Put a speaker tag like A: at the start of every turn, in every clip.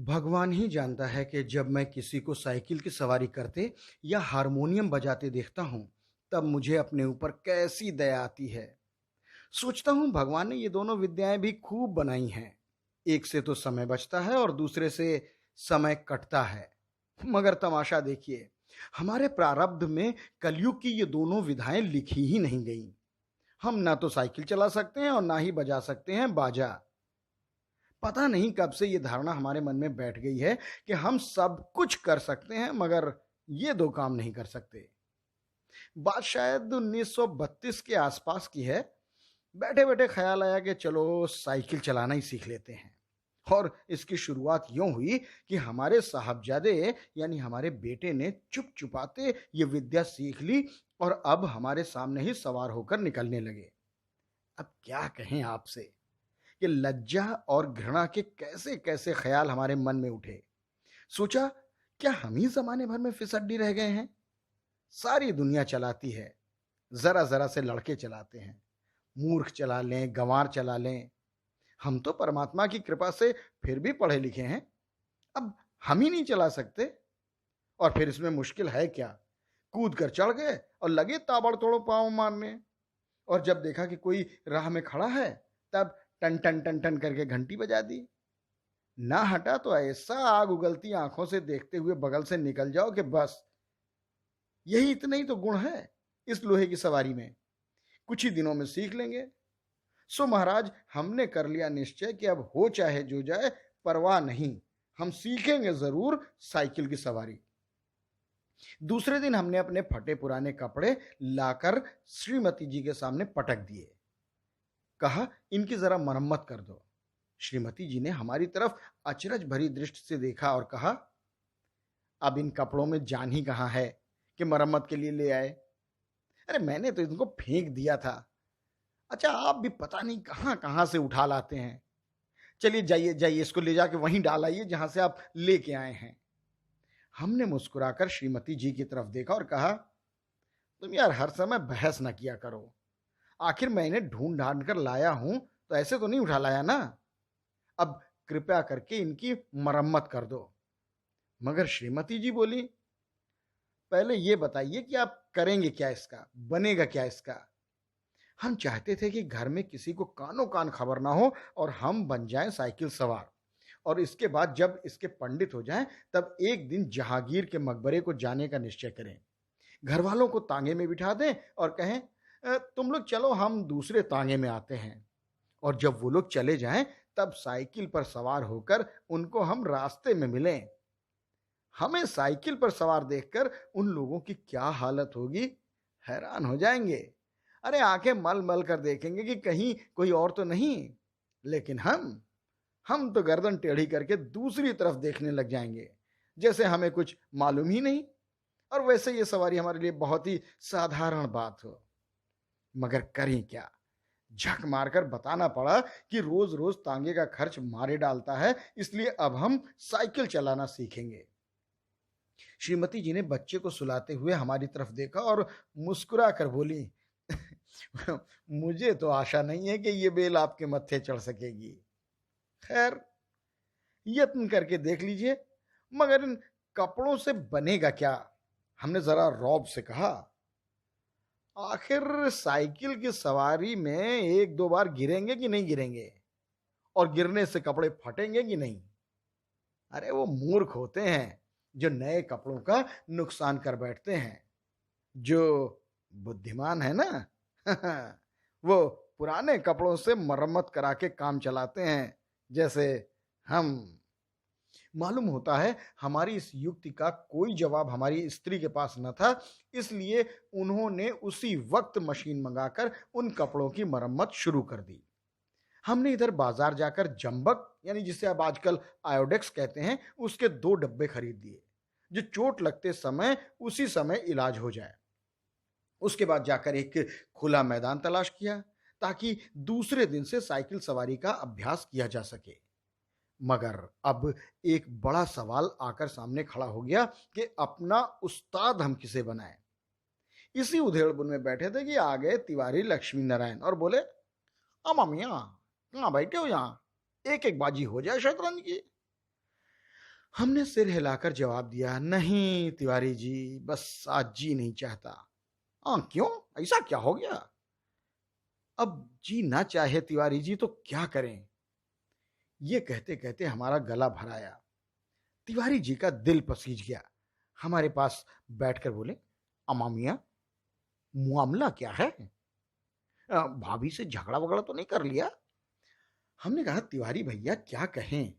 A: भगवान ही जानता है कि जब मैं किसी को साइकिल की सवारी करते या हारमोनियम बजाते देखता हूँ, तब मुझे अपने ऊपर कैसी दया आती है। सोचता हूँ भगवान ने ये दोनों विद्याएं भी खूब बनाई हैं। एक से तो समय बचता है और दूसरे से समय कटता है। मगर तमाशा देखिए, हमारे प्रारब्ध में कलयुग की ये दोनों विधाएं लिखी ही नहीं गई। हम ना तो साइकिल चला सकते हैं और ना ही बजा सकते हैं बाजा। पता नहीं कब से ये धारणा हमारे मन में बैठ गई है कि हम सब कुछ कर सकते हैं मगर ये दो काम नहीं कर सकते। बात शायद 1932 के आसपास की है। बैठे बैठे ख्याल आया कि चलो साइकिल चलाना ही सीख लेते हैं। और इसकी शुरुआत यूं हुई कि हमारे साहबजादे यानी हमारे बेटे ने चुप चुपाते ये विद्या सीख ली और अब हमारे सामने ही सवार होकर निकलने लगे। अब क्या कहें आपसे कि लज्जा और घृणा के कैसे कैसे ख्याल हमारे मन में उठे। सोचा, क्या हम ही जमाने भर में फिसड्डी रह गए हैं? सारी दुनिया चलाती है, जरा जरा से लड़के चलाते हैं। मूर्ख चला लें, गंवार चला लें। हम तो परमात्मा की कृपा से फिर भी पढ़े लिखे हैं। अब हम ही नहीं चला सकते। और फिर इसमें मुश्किल है क्या? कूद कर चढ़ गए और लगे ताबड़तोड़ पाँव मारने। और जब देखा कि कोई राह में खड़ा है, तब टन टन टन टन करके घंटी बजा दी। ना हटा तो ऐसा आग उगलती आंखों से देखते हुए बगल से निकल जाओ कि बस यही इतने ही तो गुण है इस लोहे की सवारी में। कुछ ही दिनों में सीख लेंगे। सो महाराज, हमने कर लिया निश्चय कि अब हो चाहे जो जाए, परवाह नहीं, हम सीखेंगे जरूर साइकिल की सवारी। दूसरे दिन हमने अपने फटे पुराने कपड़े लाकर श्रीमती जी के सामने पटक दिए। कहा, इनकी जरा मरम्मत कर दो। श्रीमती जी ने हमारी तरफ अचरज भरी दृष्टि से देखा और कहा, अब इन कपड़ों में जान ही कहाँ है कि मरम्मत के लिए ले आए। अरे मैंने तो इनको फेंक दिया था। अच्छा, आप भी पता नहीं कहाँ कहाँ से उठा लाते हैं। चलिए जाइए जाइए, इसको ले जाके वहीं डाल आइए जहां से आप लेके आए हैं। हमने मुस्कुराकर श्रीमती जी की तरफ देखा और कहा, तुम यार हर समय बहस ना किया करो। आखिर मैं इन्हें ढूंढ ढांड कर लाया हूं तो ऐसे तो नहीं उठा लाया ना। अब कृपया करके इनकी मरम्मत कर दो। मगर श्रीमती जी बोली, पहले ये बताइए कि आप करेंगे क्या, इसका बनेगा क्या इसका। हम चाहते थे कि घर में किसी को कानो कान खबर ना हो और हम बन जाएं साइकिल सवार। और इसके बाद जब इसके पंडित हो जाएं, तब एक दिन जहांगीर के मकबरे को जाने का निश्चय करें। घर वालों को तांगे में बिठा दें और कहें, तुम लोग चलो, हम दूसरे तांगे में आते हैं। और जब वो लोग चले जाएं, तब साइकिल पर सवार होकर उनको हम रास्ते में मिलें। हमें साइकिल पर सवार देखकर उन लोगों की क्या हालत होगी, हैरान हो जाएंगे। अरे आंखें मल मल कर देखेंगे कि कहीं कोई और तो नहीं। लेकिन हम तो गर्दन टेढ़ी करके दूसरी तरफ देखने लग जाएंगे, जैसे हमें कुछ मालूम ही नहीं और वैसे ये सवारी हमारे लिए बहुत ही साधारण बात हो। मगर करें क्या? झक मारकर बताना पड़ा कि रोज रोज तांगे का खर्च मारे डालता है, इसलिए अब हम साइकिल चलाना सीखेंगे। श्रीमती जी ने बच्चे को सुलाते हुए हमारी तरफ देखा और मुस्कुरा कर बोली, मुझे तो आशा नहीं है कि ये बेल आपके मत्थे चढ़ सकेगी। खैर, यत्न करके देख लीजिए। मगर इन कपड़ों से बनेगा क्या? हमने जरा रौब से कहा। आखिर साइकिल की सवारी में एक दो बार गिरेंगे कि नहीं गिरेंगे? और गिरने से कपड़े फटेंगे कि नहीं? अरे वो मूर्ख होते हैं जो नए कपड़ों का नुकसान कर बैठते हैं। जो बुद्धिमान है ना, वो पुराने कपड़ों से मरम्मत करा के काम चलाते हैं, जैसे हम। मालूम होता है हमारी इस युक्ति का कोई जवाब हमारी स्त्री के पास न था, इसलिए उन्होंने उसी वक्त मशीन मंगाकर उन कपड़ों की मरम्मत शुरू कर दी। हमने इधर बाजार जाकर जंबक, यानी जिसे अब आजकल आयोडेक्स कहते हैं, उसके 2 डब्बे खरीद दिए, जो चोट लगते समय उसी समय इलाज हो जाए। उसके बाद जाकर एक खुला मैदान तलाश किया ताकि दूसरे दिन से साइकिल सवारी का अभ्यास किया जा सके। मगर अब एक बड़ा सवाल आकर सामने खड़ा हो गया कि अपना उस्ताद हम किसे बनाएं। इसी उधेड़बुन में बैठे थे कि आ गए तिवारी लक्ष्मी नारायण और बोले, अम्मा मियाँ, कहाँ बैठे हो? यहाँ एक एक बाजी हो जाए शतरंज की। हमने सिर हिलाकर जवाब दिया, नहीं तिवारी जी, बस आज जी नहीं चाहता। हाँ, क्यों? ऐसा क्या हो गया? अब जी ना चाहे तिवारी जी तो क्या करें? ये कहते कहते हमारा गला भर आया। तिवारी जी का दिल पसीज गया। हमारे पास बैठकर बोले, अम्मा मियाँ, मामला क्या है? भाभी से झगड़ा वगड़ा तो नहीं कर लिया? हमने कहा, तिवारी भैया क्या कहें,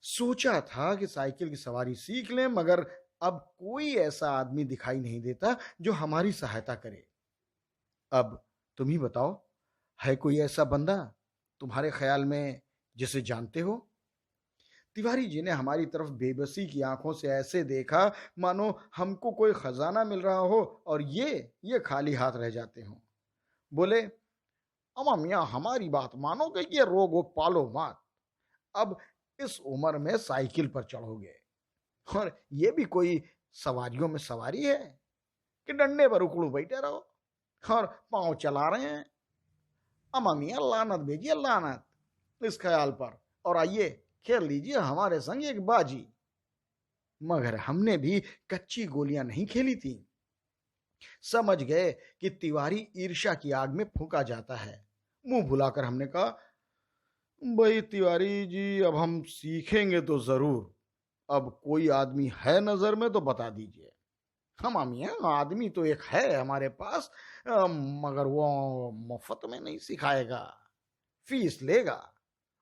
A: सोचा था कि साइकिल की सवारी सीख लें, मगर अब कोई ऐसा आदमी दिखाई नहीं देता जो हमारी सहायता करे। अब तुम ही बताओ, है कोई ऐसा बंदा तुम्हारे ख्याल में जिसे जानते हो? तिवारी जी ने हमारी तरफ बेबसी की आंखों से ऐसे देखा मानो हमको कोई खजाना मिल रहा हो और ये खाली हाथ रह जाते हों। बोले, अम्मा मियाँ, हमारी बात मानोगे कि ये रोग वोग पालो मत। अब इस उम्र में साइकिल पर चढ़ोगे और ये भी कोई सवारियों में सवारी है कि डंडे पर उकड़ू बैठे रहो और पांव चला रहे हैं? अम्मा मियाँ, लानत भेजिए लानत इस ख्याल पर, और आइए खेल लीजिए हमारे संग एक बाजी। मगर हमने भी कच्ची गोलियां नहीं खेली थी। समझ गए कि तिवारी ईर्ष्या की आग में फूंका जाता है। मुंह भुलाकर हमने कहा, भाई तिवारी जी, अब हम सीखेंगे तो जरूर। अब कोई आदमी है नजर में तो बता दीजिए। हम मियाँ, आदमी तो एक है हमारे पास, मगर वो मुफ्त में नहीं सिखाएगा, फीस लेगा।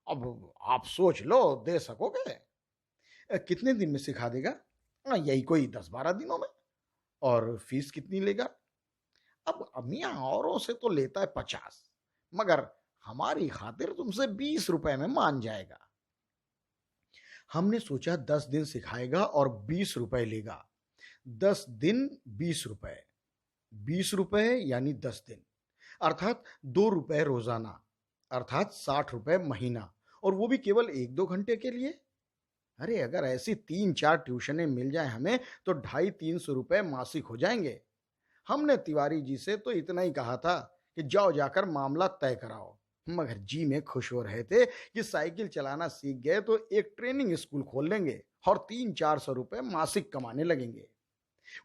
A: अब आप सोच लो, दे सकोगे? कितने दिन में सिखा देगा? यही कोई 10-12 दिनों में। और फीस कितनी लेगा? अब मियाँ, औरों से तो लेता है 50, मगर हमारी खातिर तुमसे 20 रुपए में मान जाएगा। हमने सोचा 10 दिन सिखाएगा और 20 रुपए लेगा। 10 दिन 20 रुपए, 20 रुपए यानी 10 दिन, अर्थात 2 रुपए रोजाना, अर्थात 60 रुपए महीना, और वो भी केवल 1-2 घंटे के लिए। अरे अगर ऐसी 3-4 ट्यूशनें मिल जाए हमें तो 250-300 रुपए मासिक हो जाएंगे। हमने तिवारी जी से तो इतना ही कहा था कि जाओ जाकर मामला तय कराओ, मगर जी में खुश हो रहे थे कि साइकिल चलाना सीख गए तो एक ट्रेनिंग स्कूल खोल लेंगे और 300-400 रुपए मासिक कमाने लगेंगे।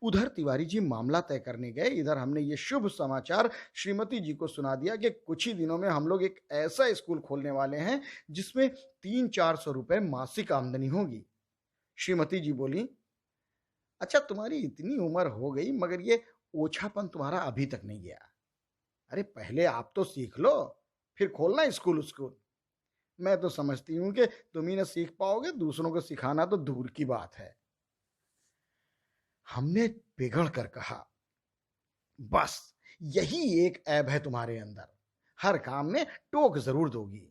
A: उधर तिवारी जी मामला तय करने गए, इधर हमने ये शुभ समाचार श्रीमती जी को सुना दिया कि कुछ ही दिनों में हम लोग एक ऐसा स्कूल खोलने वाले हैं जिसमें 300-400 रुपए मासिक आमदनी होगी। श्रीमती जी बोली, अच्छा तुम्हारी इतनी उम्र हो गई मगर ये ओछापन तुम्हारा अभी तक नहीं गया। अरे पहले आप तो सीख लो, फिर खोलना स्कूल स्कूल। मैं तो समझती हूँ कि तुम ही ना सीख पाओगे, दूसरों को सिखाना तो दूर की बात है। हमने पिघल कर कहा, बस यही एक ऐब है तुम्हारे अंदर, हर काम में टोक जरूर दोगी।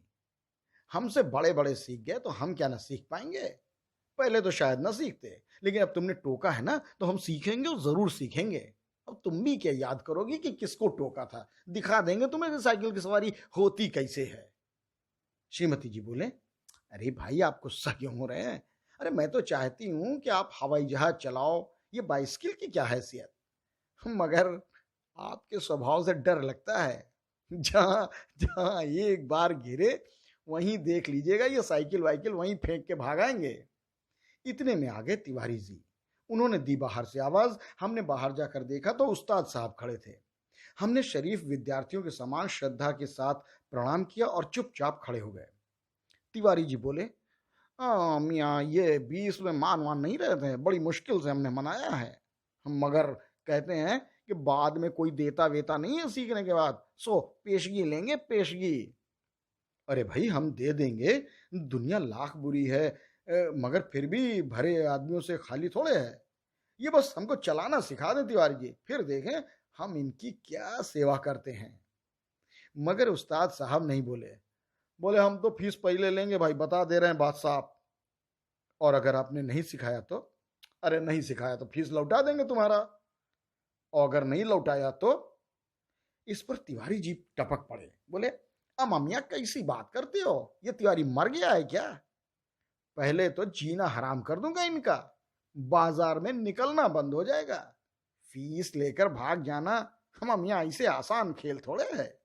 A: हमसे बड़े बड़े सीख गए तो हम क्या ना सीख पाएंगे? पहले तो शायद ना सीखते, लेकिन अब तुमने टोका है ना तो हम सीखेंगे और जरूर सीखेंगे। अब तुम भी क्या याद करोगी कि किसको टोका था? दिखा देंगे तुम्हें कि साइकिल की सवारी होती कैसे है। श्रीमती जी बोले, अरे भाई आप गुस्सा क्यों हो रहे हैं? अरे मैं तो चाहती हूँ कि आप हवाई जहाज चलाओ, ये बाइसिकल की क्या हैसियत? मगर आपके स्वभाव से डर लगता है। जहाँ जहाँ एक बार गिरे वहीं देख लीजिएगा, ये साइकिल वाइकिल वहीं फेंक के भागाएंगे। इतने में आ गए तिवारी जी। उन्होंने दी बाहर से आवाज। हमने बाहर जाकर देखा तो उस्ताद साहब खड़े थे। हमने शरीफ विद्यार्थियों के समान श्रद्धा के साथ प्रणाम किया और चुपचाप खड़े हो गए। तिवारी जी बोले, मियाँ, ये 20 में मान मान नहीं रहे थे, बड़ी मुश्किल से हमने मनाया है, मगर कहते हैं कि बाद में कोई देता वेता नहीं है सीखने के बाद, सो पेशगी लेंगे पेशगी। अरे भाई हम दे देंगे, दुनिया लाख बुरी है, मगर फिर भी भरे आदमियों से खाली थोड़े है। ये बस हमको चलाना सिखा दें तिवारी जी, फिर देखें हम इनकी क्या सेवा करते हैं। मगर उस्ताद साहब नहीं बोले। बोले, हम तो फीस पहले लेंगे भाई, बता दे रहे हैं बात साहब, और अगर आपने नहीं सिखाया तो? अरे नहीं सिखाया तो फीस लौटा देंगे तुम्हारा, और अगर नहीं लौटाया तो? इस पर तिवारी जी टपक पड़े। बोले, अम्मा मियाँ कैसी बात करते हो, ये तिवारी मर गया है क्या? पहले तो जीना हराम कर दूंगा इनका, बाजार में निकलना बंद हो जाएगा। फीस लेकर भाग जाना हम मियाँ ऐसे आसान खेल थोड़े है।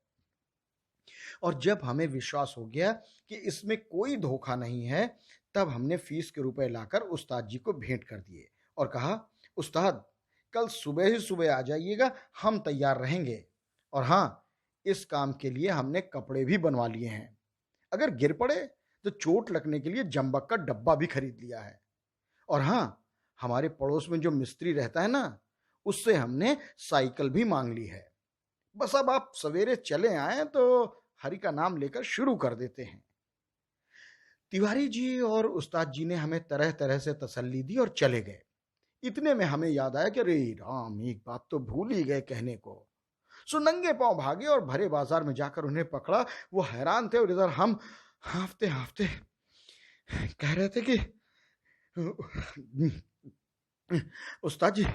A: और जब हमें विश्वास हो गया कि इसमें कोई धोखा नहीं है, तब हमने फीस के रुपए लाकर उस्ताद जी को भेंट कर दिए और कहा, उस्ताद, कल सुबह ही सुबह आ जाइएगा, हम तैयार रहेंगे। और हाँ, इस काम के लिए हमने कपड़े भी बनवा लिए हैं। अगर गिर पड़े तो चोट लगने के लिए जंबक का डब्बा भी खरीद लिया है। और हाँ, हमारे पड़ोस में जो मिस्त्री रहता है ना, उससे हमने साइकिल भी मांग ली है। बस अब आप सवेरे चले आए तो हरि का नाम लेकर शुरू कर देते हैं। तिवारी जी और उस्ताद जी ने हमें तरह तरह से तसल्ली दी और चले गए। इतने में हमें याद आया कि अरे राम, एक बात तो भूल ही गए कहने को। सो नंगे पांव भागे और भरे बाजार में जाकर उन्हें पकड़ा। वो हैरान थे और इधर हम हांफते हांफते कह रहे थे कि उस्ताद जी,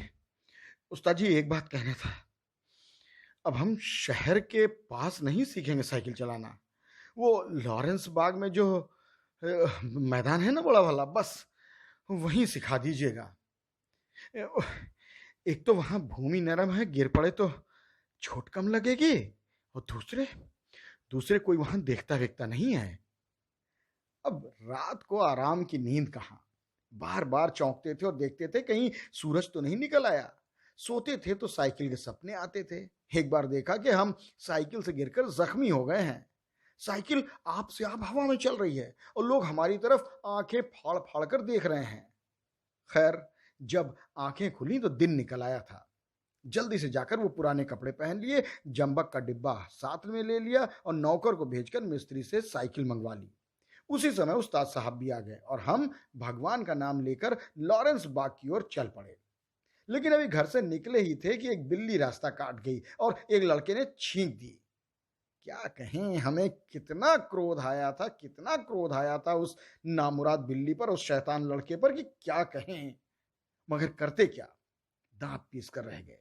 A: उस्ताद जी, एक बात कहना था। अब हम शहर के पास नहीं सीखेंगे साइकिल चलाना। वो लॉरेंस बाग में जो मैदान है ना बड़ा वाला, बस वहीं सिखा दीजिएगा। एक तो वहां भूमि नरम है, गिर पड़े तो चोट कम लगेगी, और दूसरे दूसरे कोई वहां देखता वेखता नहीं है। अब रात को आराम की नींद कहाँ। बार बार चौंकते थे और देखते थे कहीं सूरज तो नहीं निकल आया। सोते थे तो साइकिल के सपने आते थे। एक बार देखा कि हम साइकिल से गिरकर जख्मी हो गए हैं। साइकिल आप से आप हवा में चल रही है और लोग हमारी तरफ आंखें फाड़ फाड़ कर देख रहे हैं। खैर, जब आंखें खुली तो दिन निकल आया था। जल्दी से जाकर वो पुराने कपड़े पहन लिए, जंबक का डिब्बा साथ में ले लिया और नौकर को भेजकर मिस्त्री से साइकिल मंगवा ली। उसी समय उस्ताद साहब भी आ गए और हम भगवान का नाम लेकर लॉरेंस बाग की ओर चल पड़े। लेकिन अभी घर से निकले ही थे कि एक बिल्ली रास्ता काट गई और एक लड़के ने छींक दी। क्या कहें, हमें कितना क्रोध आया था, कितना क्रोध आया था उस नामुराद बिल्ली पर, उस शैतान लड़के पर, कि क्या कहें। मगर करते क्या, दांत पीस कर रह गए।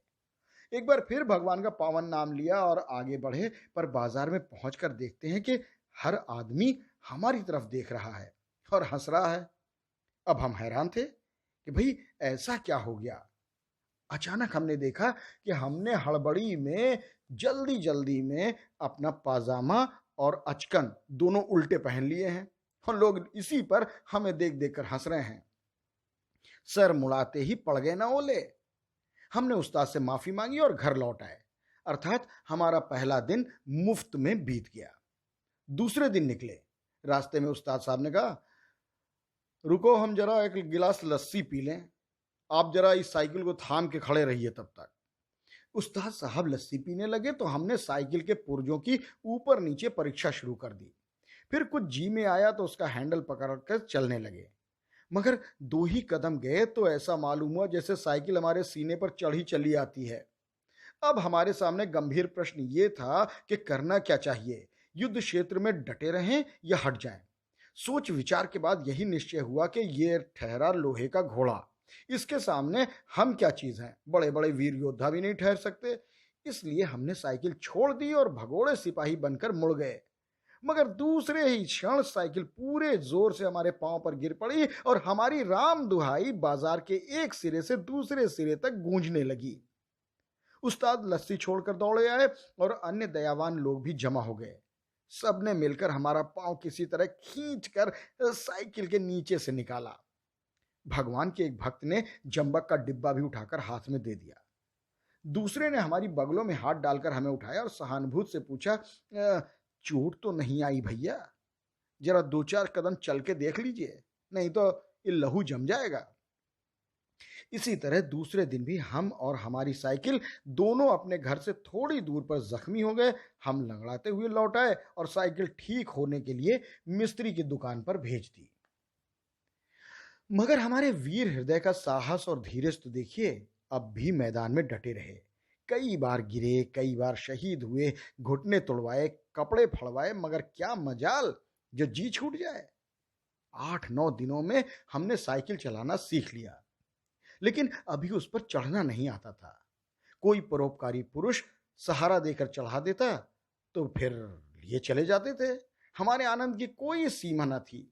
A: एक बार फिर भगवान का पावन नाम लिया और आगे बढ़े, पर बाजार में पहुंचकर देखते हैं कि हर आदमी हमारी तरफ देख रहा है और हंस रहा है। अब हम हैरान थे कि भाई ऐसा क्या हो गया। अचानक हमने देखा कि हमने हड़बड़ी में जल्दी जल्दी में अपना पाजामा और अचकन दोनों उल्टे पहन लिए हैं और लोग इसी पर हमें देख देख कर हंस रहे हैं। सर मुड़ाते ही पड़ गए ना ओले। हमने उस्ताद से माफी मांगी और घर लौट आए। अर्थात हमारा पहला दिन मुफ्त में बीत गया। दूसरे दिन निकले। रास्ते में उस्ताद साहब ने कहा, रुको, हम जरा एक गिलास लस्सी पी लें, आप जरा इस साइकिल को थाम के खड़े रहिए तब तक। उस्ताद साहब लस्सी पीने लगे तो हमने साइकिल के पुर्जों की ऊपर नीचे परीक्षा शुरू कर दी। फिर कुछ जी में आया तो उसका हैंडल पकड़कर चलने लगे। मगर 2 ही कदम गए तो ऐसा मालूम हुआ जैसे साइकिल हमारे सीने पर चढ़ी चली आती है। अब हमारे सामने गंभीर प्रश्न ये था कि करना क्या चाहिए, युद्ध क्षेत्र में डटे रहें या हट जाएं। सोच विचार के बाद यही निश्चय हुआ कि ये ठहरा लोहे का घोड़ा, इसके सामने हम क्या चीज हैं, बड़े बड़े वीर योद्धा भी नहीं ठहर सकते। इसलिए हमने साइकिल छोड़ दी और भगोड़े सिपाही बनकर मुड़ गए। मगर दूसरे ही क्षण साइकिल पूरे जोर से हमारे पांव पर गिर पड़ी और हमारी राम दुहाई बाजार के एक सिरे से दूसरे सिरे तक गूंजने लगी। उस्ताद लस्सी छोड़कर दौड़े आए और अन्य दयावान लोग भी जमा हो गए। सबने मिलकर हमारा पांव किसी तरह खींचकर साइकिल के नीचे से निकाला। भगवान के एक भक्त ने जंबक का डिब्बा भी उठाकर हाथ में दे दिया। दूसरे ने हमारी बगलों में हाथ डालकर हमें उठाया और सहानुभूति से पूछा, चोट तो नहीं आई भैया? जरा 2-4 कदम चल के देख लीजिए, नहीं तो ये लहू जम जाएगा। इसी तरह दूसरे दिन भी हम और हमारी साइकिल दोनों अपने घर से थोड़ी दूर पर जख्मी हो गए। हम लंगड़ाते हुए लौट आए और साइकिल ठीक होने के लिए मिस्त्री की दुकान पर भेज दी। मगर हमारे वीर हृदय का साहस और धीरज तो देखिए, अब भी मैदान में डटे रहे। कई बार गिरे, कई बार शहीद हुए, घुटने तोड़वाए, कपड़े फड़वाए, मगर क्या मजाल जो जी छूट जाए। 8-9 दिनों में हमने साइकिल चलाना सीख लिया, लेकिन अभी उस पर चढ़ना नहीं आता था। कोई परोपकारी पुरुष सहारा देकर चढ़ा देता तो फिर लिए चले जाते थे। हमारे आनंद की कोई सीमा न थी।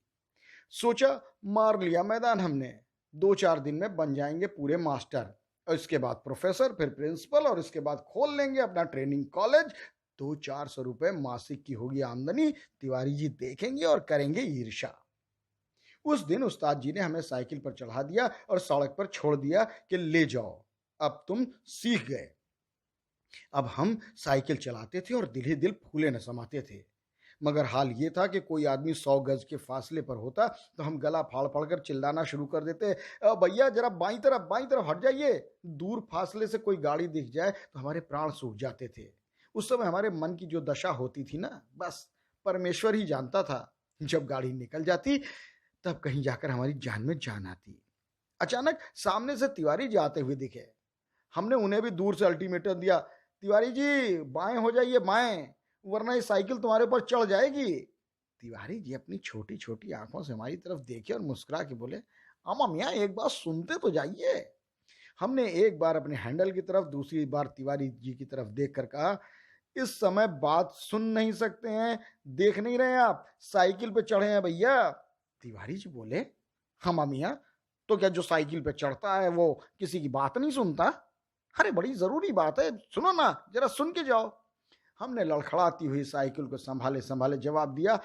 A: सोचा, मार लिया मैदान हमने। 2-4 दिन में बन जाएंगे पूरे मास्टर और इसके बाद प्रोफेसर, फिर प्रिंसिपल और इसके बाद खोल लेंगे अपना ट्रेनिंग कॉलेज। 200-400 रुपए मासिक की होगी आमदनी, तिवारी जी देखेंगे और करेंगे ईर्ष्या। उस दिन उस्ताद जी ने हमें साइकिल पर चढ़ा दिया और सड़क पर छोड़ दिया कि ले जाओ, अब तुम सीख गए। अब हम साइकिल चलाते थे और दिल ही दिल फूले न समाते थे। मगर हाल ये था कि कोई आदमी 100 गज के फासले पर होता तो हम गला फाड़ फाड़ कर चिल्लाना शुरू कर देते, भैया जरा बाई तरफ हट जाइए। दूर फासले से कोई गाड़ी दिख जाए तो हमारे प्राण सूख जाते थे। उस समय हमारे मन की जो दशा होती थी ना, बस परमेश्वर ही जानता था। जब गाड़ी निकल जाती तब कहीं जाकर हमारी जान में जान आती। अचानक सामने से तिवारी जी आते हुए दिखे। हमने उन्हें भी दूर से अल्टीमेटम दिया, तिवारी जी बाएं हो जाइए बाएं, वरना ये साइकिल तुम्हारे ऊपर चढ़ जाएगी। तिवारी जी अपनी छोटी छोटी आंखों से हमारी तरफ देखे और मुस्कुरा के बोले, आमा मियाँ एक बात सुनते तो जाइए। हमने एक बार अपने हैंडल की तरफ, दूसरी बार तिवारी जी की तरफ देखकर कहा, इस समय बात सुन नहीं सकते हैं, देख नहीं रहे आप, साइकिल पे चढ़े हैं भैया। तिवारी जी बोले, हम मियाँ तो क्या जो साइकिल पे चढ़ता है वो किसी की बात नहीं सुनता? अरे बड़ी जरूरी बात है, सुनो ना, जरा सुन के जाओ। हमने लड़खड़ाती हुई साइकिल को संभाले संभाले जवाब दिया,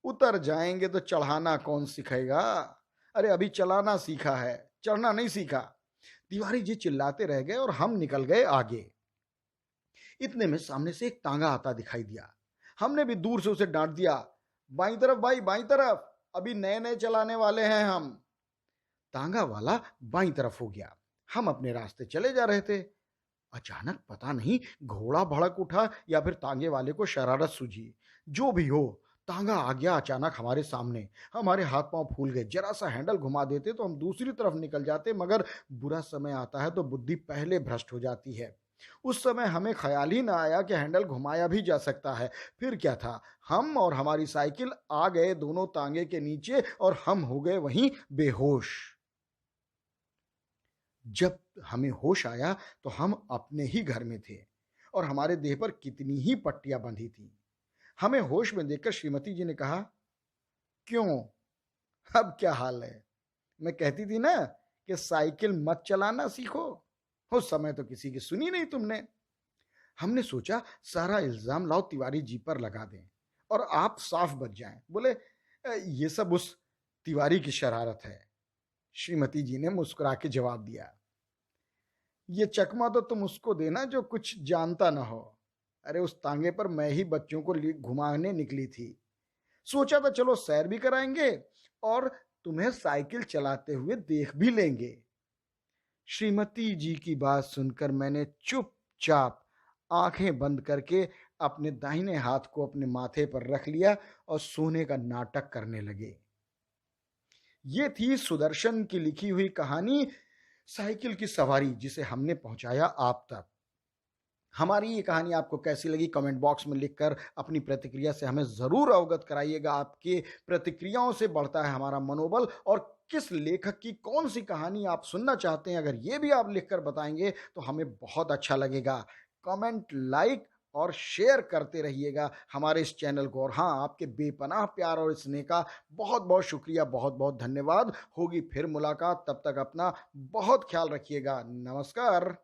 A: उतर जाएंगे तो चढ़ाना कौन सिखाएगा? अरे अभी चलाना सीखा है, चढ़ना नहीं सीखा। तिवारी जी चिल्लाते रह गए और हम निकल गए आगे। इतने में सामने से एक तांगा आता दिखाई दिया। हमने भी दूर से उसे डांट दिया, बाई तरफ भाई बाई तरफ, अभी नए नए चलाने वाले हैं हम। तांगा वाला बाई तरफ हो गया। हम अपने रास्ते चले जा रहे थे। अचानक पता नहीं घोड़ा भड़क उठा या फिर तांगे वाले को शरारत सूझी। जो भी हो, तांगा आ गया अचानक हमारे सामने। हमारे हाथ पांव फूल गए। जरा सा हैंडल घुमा देते तो हम दूसरी तरफ निकल जाते, मगर बुरा समय आता है तो बुद्धि पहले भ्रष्ट हो जाती है। उस समय हमें ख्याल ही ना आया कि हैंडल घुमाया भी जा सकता है। फिर क्या था, हम और हमारी साइकिल आ गए दोनों तांगे के नीचे और हम हो गए वहीं बेहोश। जब हमें होश आया तो हम अपने ही घर में थे और हमारे देह पर कितनी ही पट्टियां बंधी थी। हमें होश में देखकर श्रीमती जी ने कहा, क्यों, अब क्या हाल है? मैं कहती थी ना कि साइकिल मत चलाना सीखो। उस समय तो किसी की सुनी नहीं तुमने। हमने सोचा सारा इल्जाम लाओ तिवारी जी पर लगा दें और आप साफ बच जाएं। बोले, ये सब उस तिवारी की शरारत है। श्रीमती जी ने मुस्कुरा के जवाब दिया, ये चकमा तो तुम उसको देना जो कुछ जानता ना हो। अरे उस तांगे पर मैं ही बच्चों को घुमाने निकली थी। सोचा था चलो सैर भी कराएंगे और तुम्हें साइकिल चलाते हुए देख भी लेंगे। श्रीमती जी की बात सुनकर मैंने चुपचाप आंखें बंद करके अपने दाहिने हाथ को अपने माथे पर रख लिया और सोने का नाटक करने लगे। ये थी सुदर्शन की लिखी हुई कहानी, साइकिल की सवारी, जिसे हमने पहुंचाया आप तक। हमारी ये कहानी आपको कैसी लगी कमेंट बॉक्स में लिखकर अपनी प्रतिक्रिया से हमें ज़रूर अवगत कराइएगा। आपके प्रतिक्रियाओं से बढ़ता है हमारा मनोबल। और किस लेखक की कौन सी कहानी आप सुनना चाहते हैं, अगर ये भी आप लिखकर बताएंगे तो हमें बहुत अच्छा लगेगा। कमेंट, लाइक और शेयर करते रहिएगा हमारे इस चैनल को। और हाँ, आपके बेपनाह प्यार और स्नेह का बहुत बहुत शुक्रिया, बहुत बहुत धन्यवाद। होगी फिर मुलाकात, तब तक अपना बहुत ख्याल रखिएगा। नमस्कार।